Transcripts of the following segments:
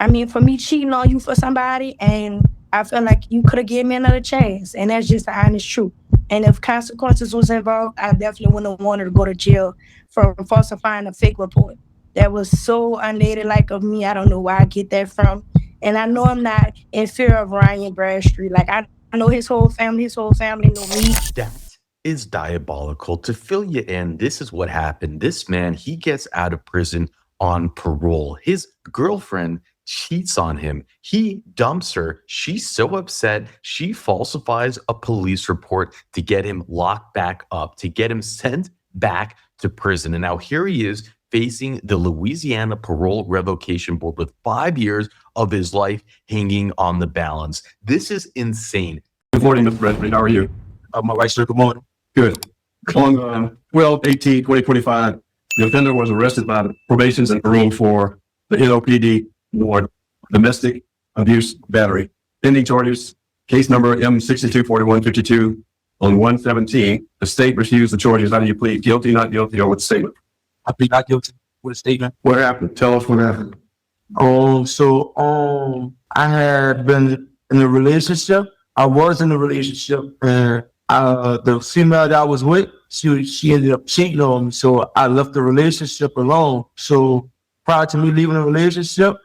I mean, for me, cheating on you for somebody, and I feel like you could have given me another chance, and that's just the honest truth. And if consequences was involved, I definitely wouldn't have wanted to go to jail for falsifying a fake report. That was so unladylike of me. I don't know where I get that from. And I know I'm not in fear of Ryan Bradstreet. Like I know his whole family know me. That is diabolical. To fill you in, this is what happened. This man, he gets out of prison on parole. His girlfriend cheats on him. He dumps her. She's so upset. She falsifies a police report to get him locked back up, to get him sent back to prison. And now here he is facing the Louisiana Parole Revocation Board with 5 years of his life hanging on the balance. This is insane. Good morning, Mr. President. How are you? My right, sir. Good morning. Good. On 12/18/2025, the offender was arrested by the probations and parole for the NOPD Ward domestic abuse battery. Pending charges, case number M624152 on 117. The state refused the charges. How do you plead? Guilty, not guilty, or with statement? I plead not guilty with a statement. What happened? Tell us what happened. I had been in a relationship. I was in a relationship, and the female that I was with, she ended up cheating on me. So I left the relationship alone. So prior to me leaving the relationship,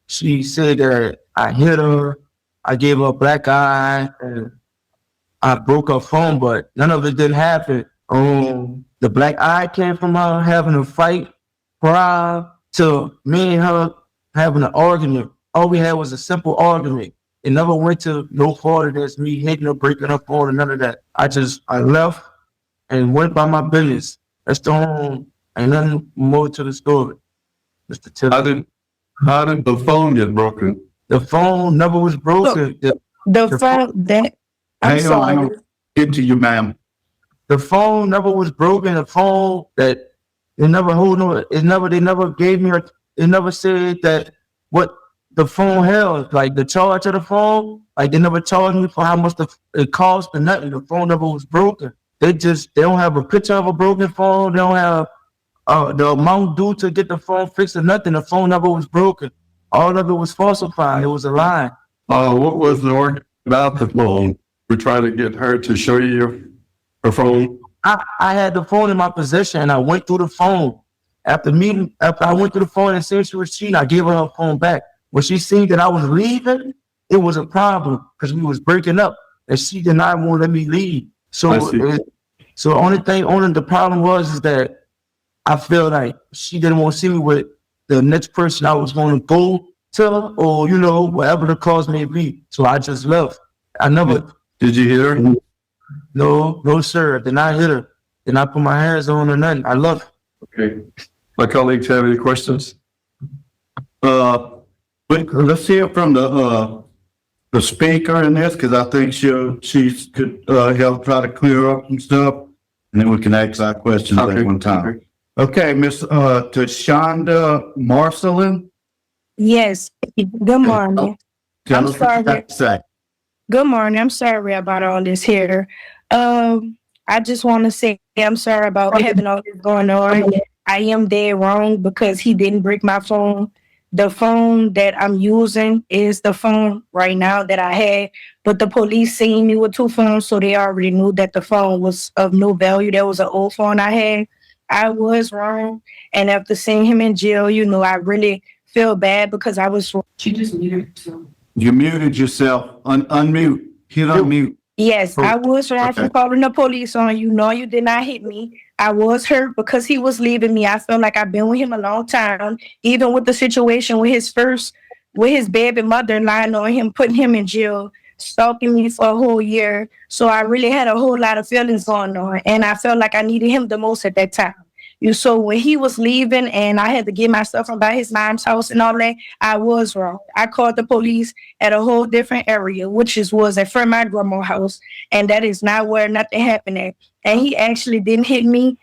she said that I hit her, I gave her a black eye, and I broke her phone, but none of it didn't happen. The black eye came from her having a fight prior to me and her having an argument. All we had was a simple argument. It never went to no farther than me hitting her, breaking her phone, and none of that. I left and went by my business. That's the home. Ain't nothing more to the story. Mr. Tibbs. How did the phone get broken? The phone never was broken. The phone that I'm Hang on, sorry. hang on. Get to you, ma'am. The phone never was broken. The phone that they never gave me. They never said that what the phone held, like the charge of the phone. Like they never charged me for how much it cost or nothing. The phone never was broken. They don't have a picture of a broken phone. They don't have the amount due to get the phone fixed or nothing. The phone never was broken. All of it was falsified. It was a lie. What was the argument about the phone? We're trying to get her to show you her phone. I had the phone in my possession and I went through the phone. After I went through the phone and said she was cheating, I gave her phone back. When she seen that I was leaving, it was a problem because we was breaking up and she did not want to let me leave. So the problem was is that I feel like she didn't want to see me with the next person I was going to go to or, whatever the cause may be. So I just left. I never. Did you hit her? No, sir. I did not hit her. Did not put my hands on her, nothing. I left. Okay. My colleagues have any questions? Let's hear from the speaker in this, because I think she could help try to clear up some stuff, and then we can ask our questions at one time. Okay, Miss Tashonda Marcelin. Yes. Good morning. Tell I'm us what you sorry. got to say. Good morning. I'm sorry about all this here. I just want to say I'm sorry about having all this going on. I am dead wrong because he didn't break my phone. The phone that I'm using is the phone right now that I had, but the police seen me with two phones, so they already knew that the phone was of no value. That was an old phone I had. I was wrong, and after seeing him in jail, I really feel bad because I was wrong. She just muted herself. You muted yourself. Unmute. Hit unmute. Yes, I was wrong for calling the police on you. No, you did not hit me. I was hurt because he was leaving me. I felt like I've been with him a long time, even with the situation with his baby mother lying on him, putting him in jail, stalking me for a whole year. So I really had a whole lot of feelings going on, and I felt like I needed him the most at that time. So when he was leaving and I had to get my stuff from by his mom's house and all that, I was wrong. I called the police at a whole different area, which was in front of my grandma's house, and that is not where nothing happened at. And he actually didn't hit me.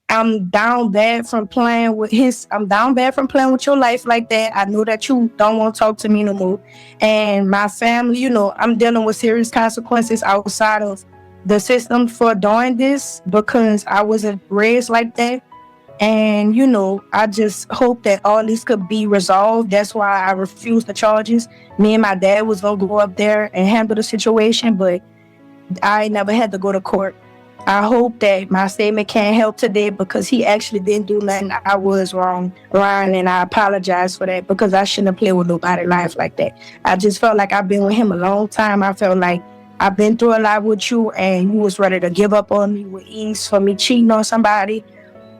I'm down bad from playing with your life like that. I know that you don't want to talk to me no more. And my family, I'm dealing with serious consequences outside of the system for doing this because I wasn't raised like that. And, you know, I just hope that all this could be resolved. That's why I refused the charges. Me and my dad was going to go up there and handle the situation, but I never had to go to court. I hope that my statement can help today because he actually didn't do nothing. I was wrong, Ryan, and I apologize for that because I shouldn't have played with nobody's life like that. I just felt like I've been with him a long time. I felt like I've been through a lot with you and you was ready to give up on me with ease for me cheating on somebody.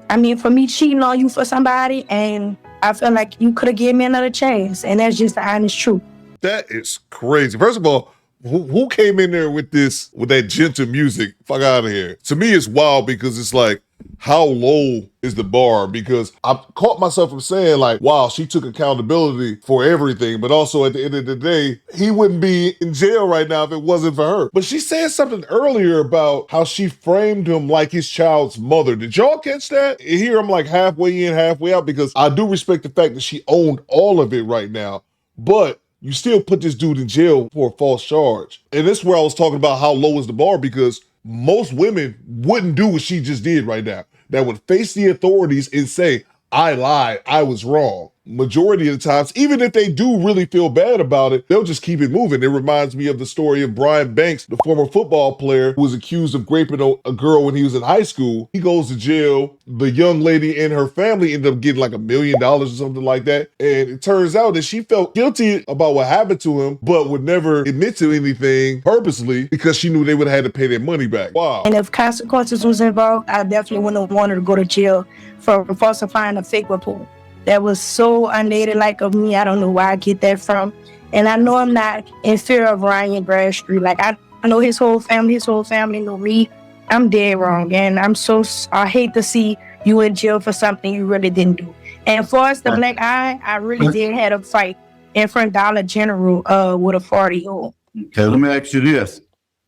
I mean, for me cheating on you for somebody, and I feel like you could have given me another chance, and that's just the honest truth. That is crazy. First of all, who came in there with that gentle music? Fuck out of here. To me, it's wild because it's like, how low is the bar? Because I caught myself from saying like, wow, she took accountability for everything. But also at the end of the day, he wouldn't be in jail right now if it wasn't for her. But she said something earlier about how she framed him like his child's mother. Did y'all catch that? Here I'm like halfway in, halfway out because I do respect the fact that she owned all of it right now. But you still put this dude in jail for a false charge. And this is where I was talking about how low is the bar because most women wouldn't do what she just did right now. That would face the authorities and say, I lied, I was wrong. Majority of the times, even if they do really feel bad about it, they'll just keep it moving. It reminds me of the story of Brian Banks, the former football player who was accused of raping a girl when he was in high school. He goes to jail. The young lady and her family end up getting like $1 million or something like that. And it turns out that she felt guilty about what happened to him, but would never admit to anything purposely because she knew they would have had to pay their money back. Wow. And if consequences was involved, I definitely wouldn't have wanted to go to jail for falsifying a fake report. That was so unladylike of me. I don't know where I get that from. And I know I'm not in fear of Ryan Bradstreet. Like, I know his whole family know me. I'm dead wrong. And I hate to see you in jail for something you really didn't do. And for us, the black eye, I really did have a fight in front of Dollar General with a 40-year-old. Okay, let me ask you this.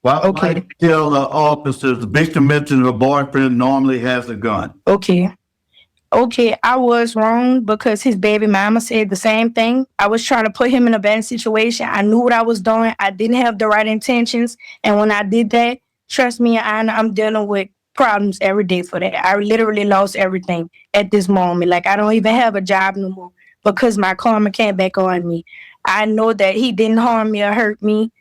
Why tell the officers the victim mentioned her boyfriend normally has a gun? Okay, I was wrong because his baby mama said the same thing. I was trying to put him in a bad situation. I knew what I was doing. I didn't have the right intentions. And when I did that, trust me, I'm dealing with problems every day for that. I literally lost everything at this moment. Like, I don't even have a job no more because my karma came back on me. I know that he didn't harm me or hurt me.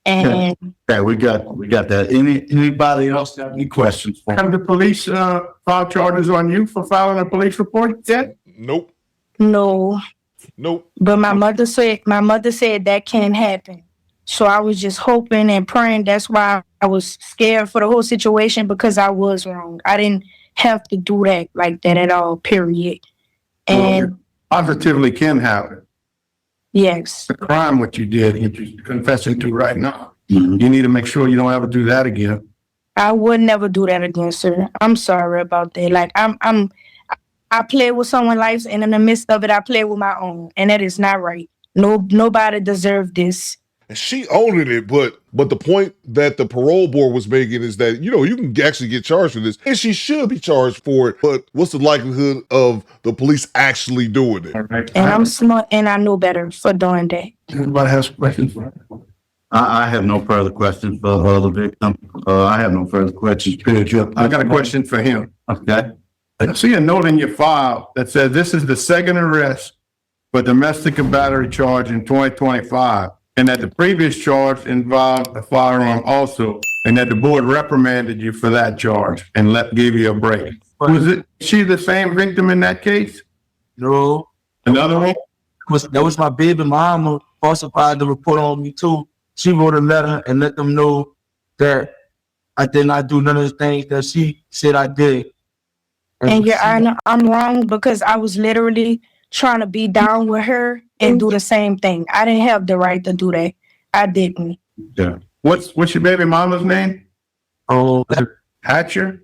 And okay, we got that. Anybody else got any questions for Have the police file charges on you for filing a police report yet? Nope. no. Nope. But my mother said that can't happen. So I was just hoping and praying. That's why I was scared for the whole situation because I was wrong. I didn't have to do that like that at all, period. And Positively can happen. yes. The crime what you did, you're confessing to right now. Mhm. You need to make sure you don't ever do that again. I would never do that again, sir. I'm sorry about that. Like I play with someone's life, and in the midst of it, I play with my own, and that is not right. Nobody deserves this. And she owned it, but the point that the parole board was making is that, you know, you can actually get charged for this, and she should be charged for it. But what's the likelihood of the police actually doing it? All right. And I'm smart, and I know better for doing that. Anybody has questions for her? I have no further questions for the victim. I have no further questions. I got a question for him. Okay. I see a note in your file that says this is the second arrest for domestic and battery charge in 2025, and that the previous charge involved a firearm also, and that the board reprimanded you for that charge and gave you a break. Was she the same victim in that case? No, Another one? that was my baby mama falsified the report on me too. She wrote a letter and let them know that I did not do none of the things that she said I did. And Your Honor, I'm wrong because I was literally trying to be down with her and do the same thing. I didn't have the right to do that. I didn't. Yeah. What's your baby mama's name? Oh, Hatcher?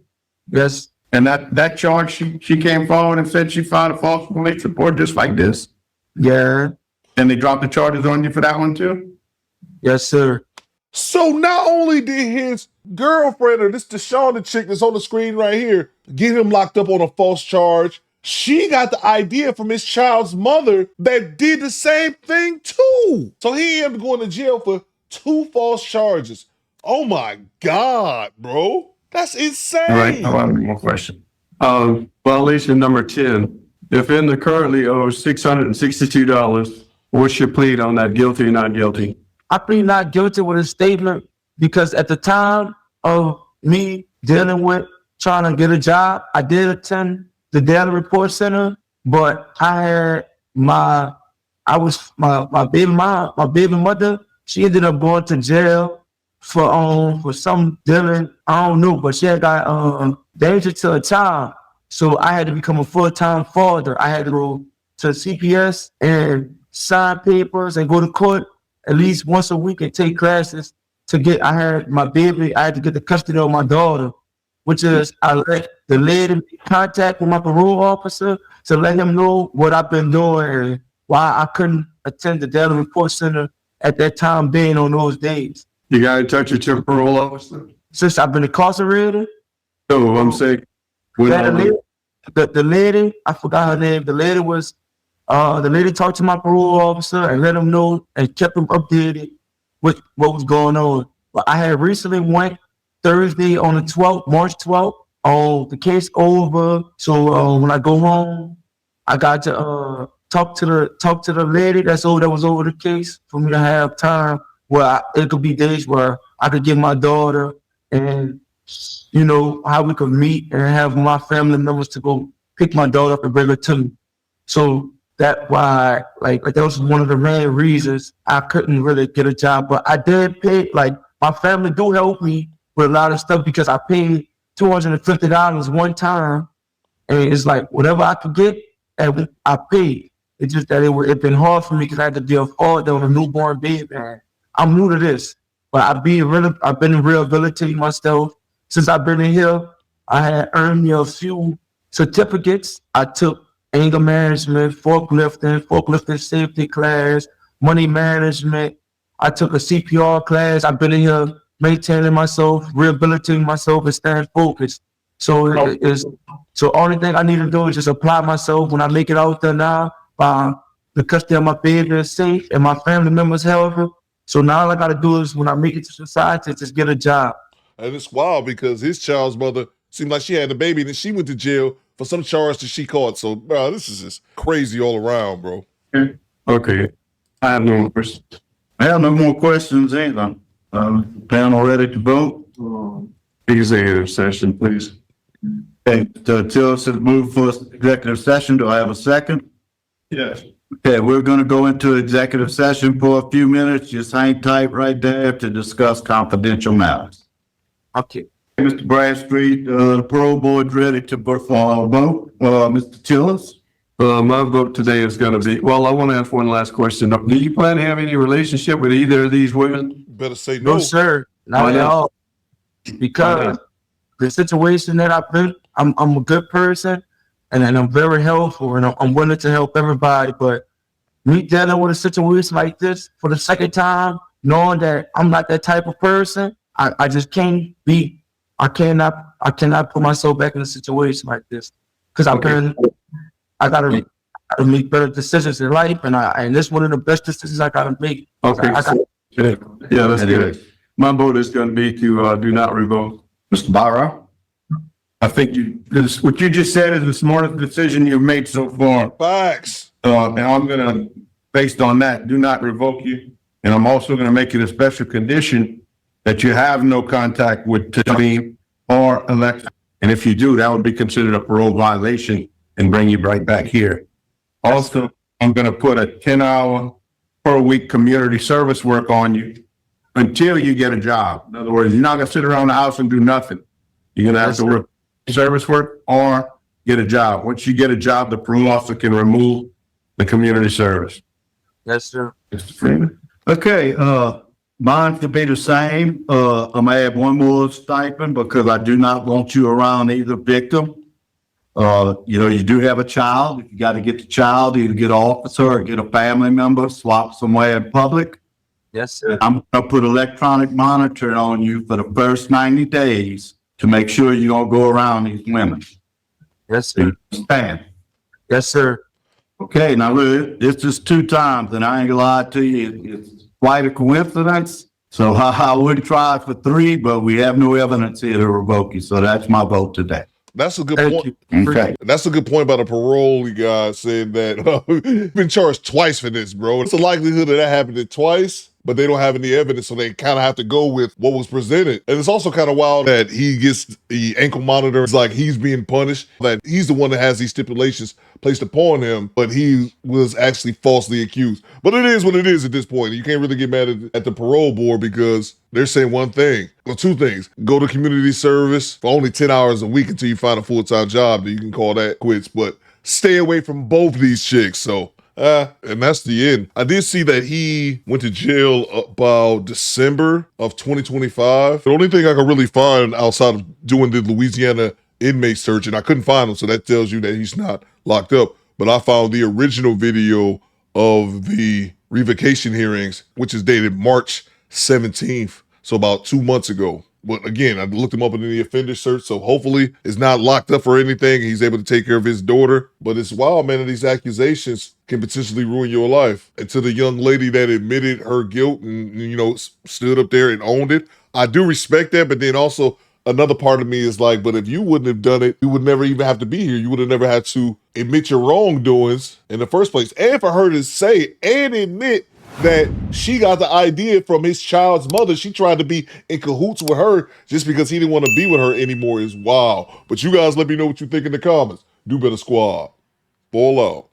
yes, And that charge, she came forward and said she filed a false police report just like this. yeah, And they dropped the charges on you for that one too? yes, sir. So not only did his girlfriend, or this Deshauna chick that's on the screen right here, get him locked up on a false charge, she got the idea from his child's mother that did the same thing too. So he ended up going to jail for 2 false charges. Oh my God, bro. That's insane. All right, I want one more question. Violation number 10. Defendant currently owes $662. What's your plea on that, guilty or not guilty? I plead not guilty with a statement because at the time of me dealing with trying to get a job, I did attend the Data Report Center, but I had my baby mom, my baby mother, she ended up going to jail for some dealing, I don't know, but she had got danger to a child. So I had to become a full-time father. I had to go to CPS and sign papers and go to court at least once a week and take classes to get, I had to get the custody of my daughter, which is I let the lady make contact with my parole officer to let him know what I've been doing and why I couldn't attend the Data Report Center at that time being on those days. You got in touch with your parole officer? Since I've been incarcerated. So I'm saying, the lady, I forgot her name. The lady talked to my parole officer and let him know and kept him updated with what was going on. But I had recently went Thursday on the 12th, March 12th, the case over. So when I go home, I got to talk to the lady that was over the case for me to have time where it could be days where I could get my daughter and, you know, how we could meet and have my family members to go pick my daughter up and bring her to me. So that's why, like that was one of the main reasons I couldn't really get a job. But I did pay, like my family do help me with a lot of stuff because I paid $250 one time. And it's like whatever I could get, and I paid. It's just that it been hard for me because I had to be a father of a newborn baby. I'm new to this, but I've been rehabilitating myself since I've been in here. I had earned me a few certificates. I took anger management, forklifting safety class, money management. I took a CPR class. I've been in here maintaining myself, rehabilitating myself, and staying focused. So only thing I need to do is just apply myself when I make it out there now. The custody of my baby is safe and my family members healthy. So now all I got to do is when I make it to society, just get a job. And it's wild because his child's mother seemed like she had a baby and then she went to jail for some charge that she caught. So, bro, this is just crazy all around, bro. Okay. I have no more questions. I have no more questions either. Panel ready to vote? Executive session, please. Okay, Till says move for executive session. Do I have a second? Yes. Okay, we're going to go into executive session for a few minutes. Just hang tight right there to discuss confidential matters. Okay. Mr. Bradstreet, the parole board's ready to vote. Mr. Tillis? My vote today is going to be, well, I want to ask one last question. Do you plan to have any relationship with either of these women? Better say no. No, sir. Not at all. Because the situation that I've been, I'm a good person and I'm very helpful and I'm willing to help everybody. But me dealing with a situation like this for the second time, knowing that I'm not that type of person, I just can't be. I cannot put myself back in a situation like this because I gotta make better decisions in life, and this is one of the best decisions I gotta make. Okay. Yeah, that's good. My vote is going to be to do not revoke. Mr. Barra? I think what you just said is the smartest decision you've made so far. Facts. Now I'm gonna, based on that, do not revoke you. And I'm also gonna make it a special condition that you have no contact with Tiffany or Alexa. And if you do, that would be considered a parole violation and bring you right back here. Also, I'm gonna put a 10-hour per week community service work on you until you get a job. In other words, you're not gonna sit around the house and do nothing. You're gonna have to work service work or get a job. Once you get a job, the parole officer can remove the community service. Yes, sir. Mr. Freeman? Okay, mine could be the same. I'm gonna add one more stipend because I do not want you around either victim. You do have a child. You got to get the child, either get an officer or get a family member, swap somewhere in public. Yes, sir. I'm gonna put electronic monitoring on you for the first 90 days to make sure you don't go around these women. Yes, sir. Understand? Yes, sir. Okay, now look, this is 2 times, and I ain't gonna lie to you, it's quite a coincidence. So I would try for 3, but we have no evidence here to revoke you, so that's my vote today. That's a good Thank point. you. Okay. That's a good point about a parole guy saying that been charged twice for this, bro. It's a likelihood that happened twice, but they don't have any evidence, so they kind of have to go with what was presented. And it's also kind of wild that he gets the ankle monitor. It's like he's being punished, that he's the one that has these stipulations placed upon him, but he was actually falsely accused. But it is what it is at this point. You can't really get mad at the parole board because they're saying one thing, well, two things. Go to community service for only 10 hours a week until you find a full-time job that you can call that quits, but stay away from both these chicks. So, and that's the end. I did see that he went to jail about December of 2025. The only thing I could really find outside of doing the Louisiana inmate search, and I couldn't find him, so that tells you that he's not locked up. But I found the original video of the revocation hearings, which is dated March 17th, so about 2 months ago. But again, I looked him up in the offender search, so hopefully he's not locked up for anything. He's able to take care of his daughter. But it's wild, man, that these accusations can potentially ruin your life. And to the young lady that admitted her guilt and, you know, stood up there and owned it, I do respect that. But then also another part of me is like, but if you wouldn't have done it, you would never even have to be here. You would have never had to admit your wrongdoings in the first place. And for her to say and admit that she got the idea from his child's mother. She tried to be in cahoots with her just because he didn't want to be with her anymore is wild. But you guys let me know what you think in the comments. Do better, squad. Fall out.